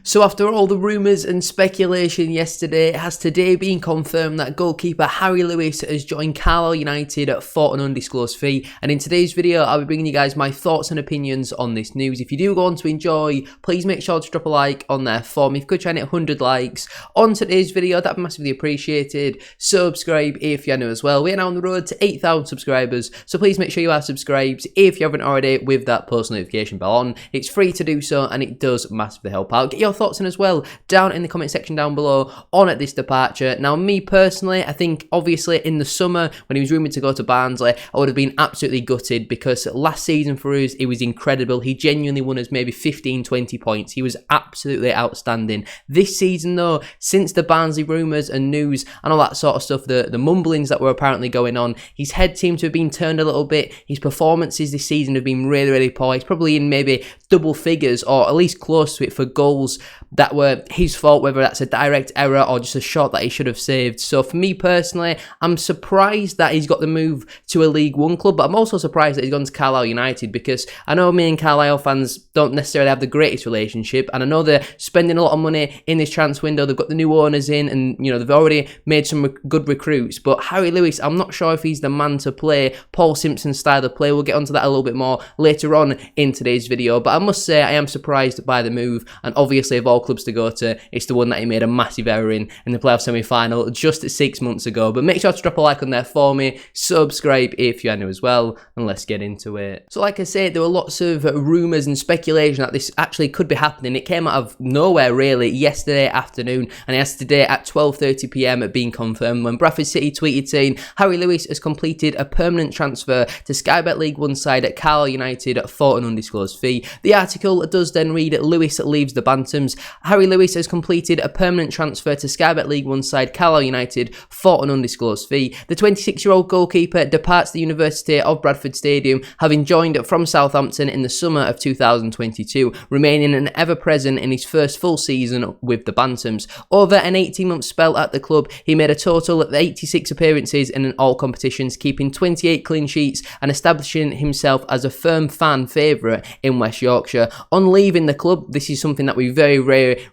So after all the rumours and speculation yesterday, it has today been confirmed that goalkeeper Harry Lewis has joined Carle United for an undisclosed fee. And in today's video, I'll be bringing you guys my thoughts and opinions on this news. If you do go on to enjoy, please make sure to drop a like on there for me. If you could try and hit 100 likes on today's video, that'd be massively appreciated. Subscribe if you're new as well. We are now on the road to 8,000 subscribers, so please make sure you are subscribed if you haven't already with that post notification bell on. It's free to do so and it does massively help out. Get your thoughts in as well down in the comment section down below on this departure. Now, me personally, I think obviously in the summer when he was rumoured to go to Barnsley, I would have been absolutely gutted because last season for us, it was incredible. He genuinely won us maybe 15-20 points. He was absolutely outstanding. This season though, since the Barnsley rumours and news and all that sort of stuff, the mumblings that were apparently going on, his head seemed to have been turned a little bit. His performances this season have been really, really poor. He's probably in maybe double figures or at least close to it for goals that were his fault, whether that's a direct error or just a shot that he should have saved. So for me personally, I'm surprised that he's got the move to a League One club, but I'm also surprised that he's gone to Carlisle United because I know me and Carlisle fans don't necessarily have the greatest relationship, and I know they're spending a lot of money in this transfer window. They've got the new owners in, and you know they've already made some good recruits, but Harry Lewis, I'm not sure if he's the man to play Paul Simpson's style of play. We'll get onto that a little bit more later on in today's video, but I must say I am surprised by the move, and obviously of all clubs to go to, it's the one that he made a massive error in the playoff semi-final just 6 months ago. But make sure to drop a like on there for me, subscribe if you are new as well, and let's get into it. So like I said, there were lots of rumours and speculation that this actually could be happening. It came out of nowhere really yesterday afternoon, and it has today at 12:30 PM being confirmed when Bradford City tweeted saying Harry Lewis has completed a permanent transfer to Sky Bet League One side at Carle United for an undisclosed fee. The article does then read, Lewis leaves the Bantams. Harry Lewis has completed a permanent transfer to Sky Bet League One side Carle United for an undisclosed fee. The 26-year-old goalkeeper departs the University of Bradford Stadium, having joined from Southampton in the summer of 2022, remaining an ever-present in his first full season with the Bantams. Over an 18-month spell at the club, he made a total of 86 appearances in all competitions, keeping 28 clean sheets and establishing himself as a firm fan favourite in West Yorkshire. On leaving the club, this is something that we very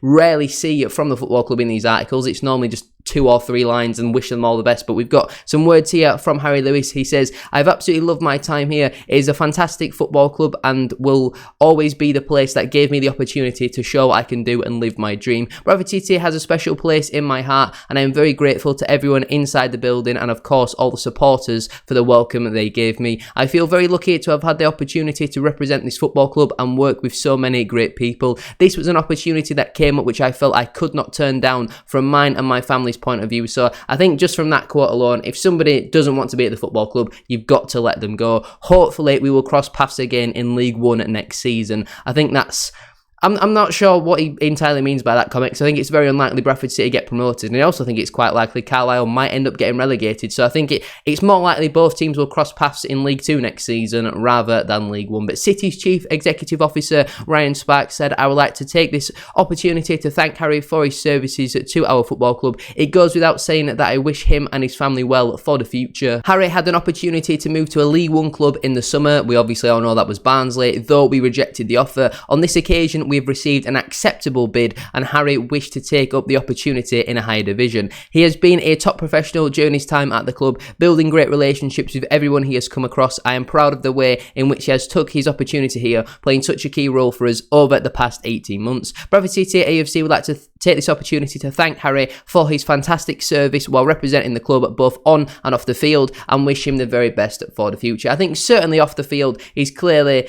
rarely see from the football club in these articles. It's normally just 2 or 3 lines and wish them all the best, but we've got some words here from Harry Lewis. He says, I've absolutely loved my time here. It is a fantastic football club and will always be the place that gave me the opportunity to show what I can do and live my dream. Bradford City has a special place in my heart, and I am very grateful to everyone inside the building and of course all the supporters for the welcome they gave me. I feel very lucky to have had the opportunity to represent this football club and work with so many great people. This was an opportunity that came up which I felt I could not turn down from mine and my family's point of view. So I think just from that quote alone, if somebody doesn't want to be at the football club, you've got to let them go. Hopefully we will cross paths again in League One next season. I think that's I'm not sure what he entirely means by that comment, because I think it's very unlikely Bradford City get promoted, and I also think it's quite likely Carlisle might end up getting relegated. So I think it's more likely both teams will cross paths in League 2 next season rather than League 1. But City's Chief Executive Officer Ryan Sparks said, I would like to take this opportunity to thank Harry for his services to our football club. It goes without saying that I wish him and his family well for the future. Harry had an opportunity to move to a League 1 club in the summer. We obviously all know that was Barnsley, though we rejected the offer. On this occasion, we've received an acceptable bid, and Harry wished to take up the opportunity in a higher division. He has been a top professional during his time at the club, building great relationships with everyone he has come across. I am proud of the way in which he has took his opportunity here, playing such a key role for us over the past 18 months. Bradford City AFC would like to take this opportunity to thank Harry for his fantastic service while representing the club both on and off the field, and wish him the very best for the future. I think certainly off the field, he's clearly,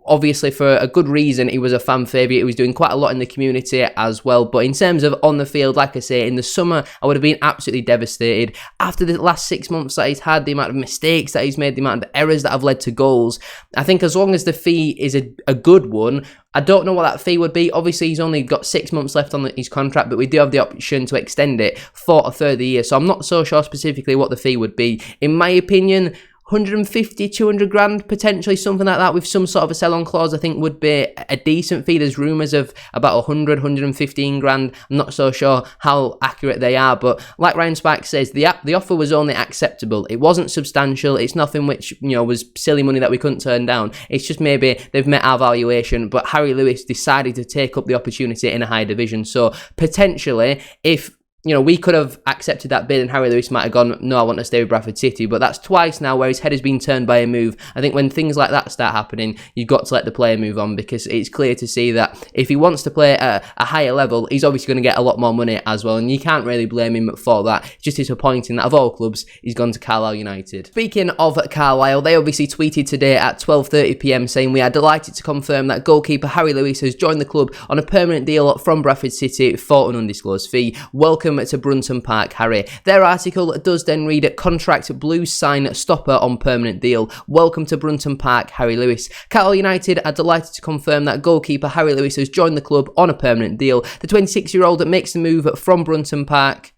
obviously for a good reason, he was a fan favourite. He was doing quite a lot in the community as well. But in terms of on the field, like I say, in the summer, I would have been absolutely devastated. After the last 6 months that he's had, the amount of mistakes that he's made, the amount of errors that have led to goals, I think as long as the fee is a good one, I don't know what that fee would be. Obviously, he's only got 6 months left on his contract, but we do have the option to extend it for a further year. So I'm not so sure specifically what the fee would be. In my opinion, 150, 200 grand, potentially something like that, with some sort of a sell-on clause. I think would be a decent fee. There's rumours of about 100, 115 grand. I'm not so sure how accurate they are, but like Ryan Sparks says, the offer was only acceptable. It wasn't substantial. It's nothing which, you know, was silly money that we couldn't turn down. It's just maybe they've met our valuation, but Harry Lewis decided to take up the opportunity in a higher division. So potentially, if you know, we could have accepted that bid and Harry Lewis might have gone, no, I want to stay with Bradford City. But that's twice now where his head has been turned by a move. I think when things like that start happening, you've got to let the player move on, because it's clear to see that if he wants to play at a higher level, he's obviously going to get a lot more money as well. And you can't really blame him for that. It's just disappointing that of all clubs, he's gone to Carlisle United. Speaking of Carlisle, they obviously tweeted today at 12:30 PM saying, we are delighted to confirm that goalkeeper Harry Lewis has joined the club on a permanent deal from Bradford City for an undisclosed fee. Welcome to Brunton Park, Harry. Their article does then read, contract Blues sign stopper on permanent deal. Welcome to Brunton Park, Harry Lewis. Carle United are delighted to confirm that goalkeeper Harry Lewis has joined the club on a permanent deal. The 26-year-old makes the move from Brunton Park,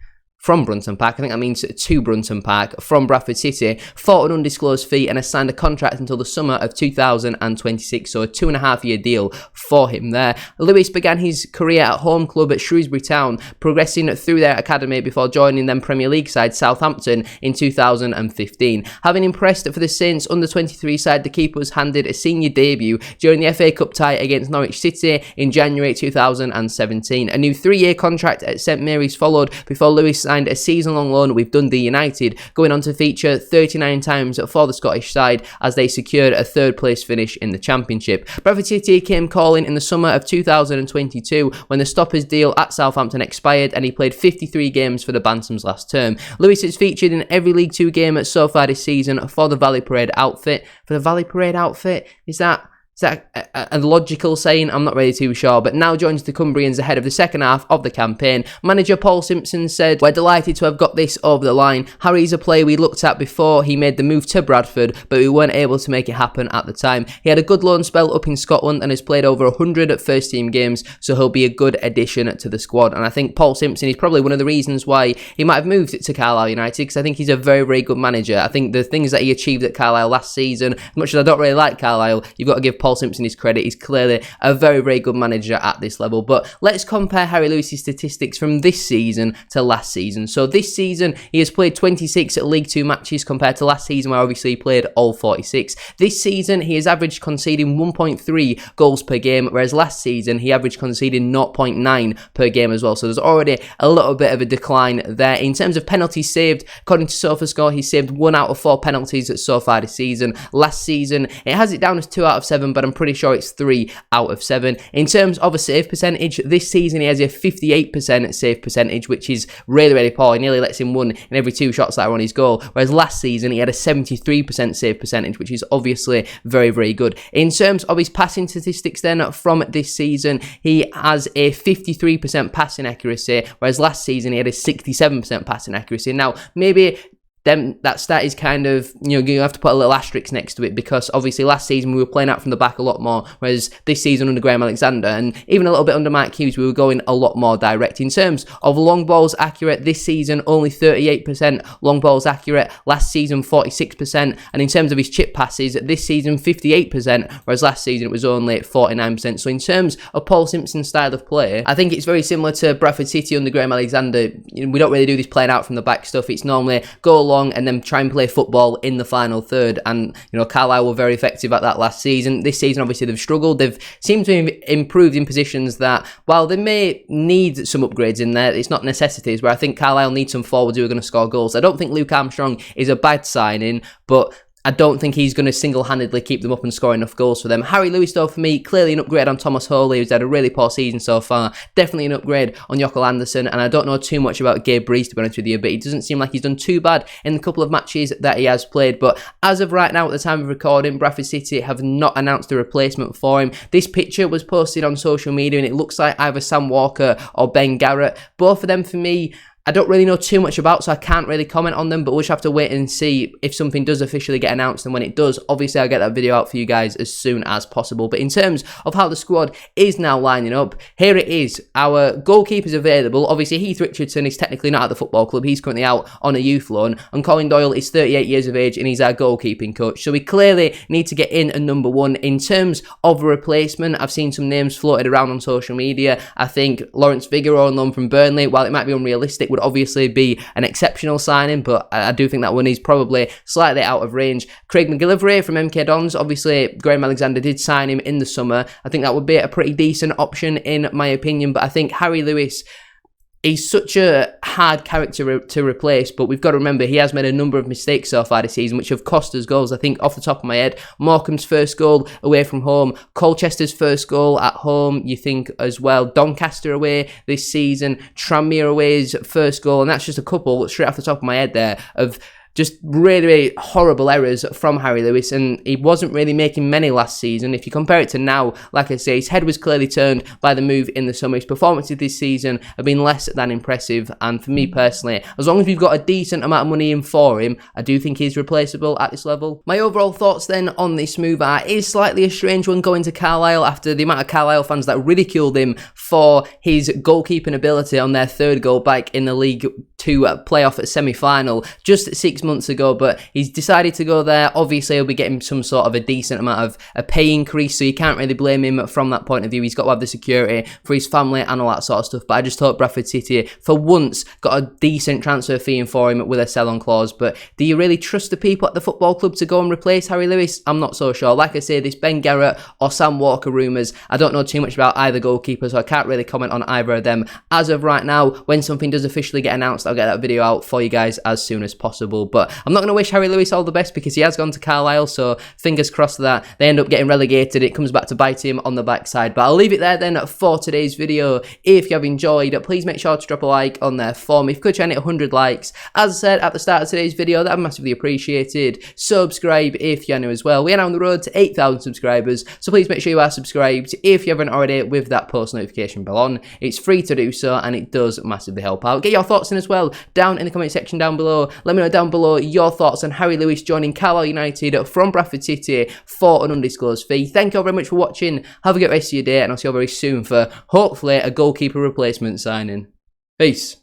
I think that means to Brunton Park, from Bradford City, for an undisclosed fee, and has signed a contract until the summer of 2026, so a 2.5-year deal for him there. Lewis began his career at home club at Shrewsbury Town, progressing through their academy before joining them Premier League side Southampton in 2015. Having impressed for the Saints under-23 side, the keeper was handed a senior debut during the FA Cup tie against Norwich City in January 2017. A new 3-year contract at St Mary's followed before Lewis signed a season-long loan with Dundee United, going on to feature 39 times for the Scottish side as they secured a third-place finish in the Championship. Bradford City came calling in the summer of 2022 when the stopper's deal at Southampton expired, and he played 53 games for the Bantams last term. Lewis has featured in every League Two game so far this season for the Valley Parade outfit. Is that a logical saying? I'm not really too sure, but now joins the Cumbrians ahead of the second half of the campaign. Manager Paul Simpson said, we're delighted to have got this over the line. Harry's a player we looked at before he made the move to Bradford, but we weren't able to make it happen at the time. He had a good loan spell up in Scotland and has played over 100 first team games, so he'll be a good addition to the squad. And I think Paul Simpson is probably one of the reasons why he might have moved to Carlisle United, because I think he's a very, very good manager. I think the things that he achieved at Carlisle last season, as much as I don't really like Carlisle, you've got to give Paul Simpson his credit. He's clearly a very, very good manager at this level. But let's compare Harry Lewis's statistics from this season to last season. So this season, he has played 26 League Two matches compared to last season, where obviously he played all 46. This season, he has averaged conceding 1.3 goals per game, whereas last season, he averaged conceding 0.9 per game as well. So there's already a little bit of a decline there. In terms of penalties saved, according to SofaScore, he's saved 1 out of 4 penalties so far this season. Last season, it has it down as 2 out of 7, but I'm pretty sure it's 3 out of 7. In terms of a save percentage, this season he has a 58% save percentage, which is really, really poor. He nearly lets in 1 in every 2 shots that are on his goal, whereas last season he had a 73% save percentage, which is obviously very, very good. In terms of his passing statistics then from this season, he has a 53% passing accuracy, whereas last season he had a 67% passing accuracy. Now, maybe then that stat is kind of, you have to put a little asterisk next to it, because obviously last season we were playing out from the back a lot more, whereas this season under Graham Alexander and even a little bit under Mike Hughes, we were going a lot more direct. In terms of long balls accurate, this season only 38% long balls accurate, last season 46%, and in terms of his chip passes, this season 58%, whereas last season it was only 49%. So in terms of Paul Simpson's style of play, I think it's very similar to Bradford City under Graham Alexander. We don't really do this playing out from the back stuff. It's normally go long and then try and play football in the final third, and Carlisle were very effective at that last season. This season obviously they've struggled. They've seemed to have improved in positions that, while they may need some upgrades in there, it's not necessities, where I think Carlisle needs some forwards who are going to score goals. I don't think Luke Armstrong is a bad signing, but I don't think he's going to single-handedly keep them up and score enough goals for them. Harry Lewis, though, for me, clearly an upgrade on Thomas Holy, who's had a really poor season so far. Definitely an upgrade on Jokel Anderson, and I don't know too much about Gabe Breeze, to be honest with you, but he doesn't seem like he's done too bad in the couple of matches that he has played. But as of right now, at the time of recording, Bradford City have not announced a replacement for him. This picture was posted on social media, and it looks like either Sam Walker or Ben Garrett. Both of them, for me, I don't really know too much about, so I can't really comment on them, but we'll just have to wait and see if something does officially get announced, and when it does, obviously I'll get that video out for you guys as soon as possible. But in terms of how the squad is now lining up, here it is. Our goalkeepers available. Obviously, Heath Richardson is technically not at the football club. He's currently out on a youth loan, and Colin Doyle is 38 years of age, and he's our goalkeeping coach. So we clearly need to get in a number one. In terms of a replacement, I've seen some names floated around on social media. I think Lawrence Vigoro on loan from Burnley, while it might be unrealistic, would obviously be an exceptional signing, but I do think that one is probably slightly out of range. Craig McGillivray from MK Dons, obviously Graham Alexander did sign him in the summer. I think that would be a pretty decent option in my opinion, but I think Harry Lewis, he's such a hard character to replace, but we've got to remember he has made a number of mistakes so far this season, which have cost us goals. I think off the top of my head, Morecambe's first goal away from home, Colchester's first goal at home, you think as well, Doncaster away this season, Tranmere away's first goal, and that's just a couple straight off the top of my head there of just really, really horrible errors from Harry Lewis, and he wasn't really making many last season. If you compare it to now, like I say, his head was clearly turned by the move in the summer. His performances this season have been less than impressive, and for me personally, as long as we've got a decent amount of money in for him, I do think he's replaceable at this level. My overall thoughts then on this move are, it is slightly a strange one going to Carlisle after the amount of Carlisle fans that ridiculed him for his goalkeeping ability on their third goal back in the League 2 playoff semi-final just 6 months ago, but he's decided to go there. Obviously he'll be getting some sort of a decent amount of a pay increase, so you can't really blame him from that point of view. He's got to have the security for his family and all that sort of stuff, but I just hope Bradford City for once got a decent transfer fee in for him with a sell-on clause. But do you really trust the people at the football club to go and replace Harry Lewis? I'm not so sure. Like I say, this Ben Garrett or Sam Walker rumours, I don't know too much about either goalkeeper, so I can't really comment on either of them as of right now. When something does officially get announced, I'll get that video out for you guys as soon as possible. But I'm not going to wish Harry Lewis all the best because he has gone to Carlisle, so fingers crossed that they end up getting relegated. It comes back to bite him on the backside. But I'll leave it there then for today's video. If you have enjoyed, please make sure to drop a like on there for me. If you could try and hit 100 likes, as I said at the start of today's video, that would be massively appreciated. Subscribe if you're new as well. We are now on the road to 8,000 subscribers, so please make sure you are subscribed if you haven't already with that post notification bell on. It's free to do so, and it does massively help out. Get your thoughts in as well down in the comment section down below. Let me know down below your thoughts on Harry Lewis joining Carle United from Bradford City for an undisclosed fee. Thank you all very much for watching. Have a good rest of your day, and I'll see you all very soon for hopefully a goalkeeper replacement signing. Peace.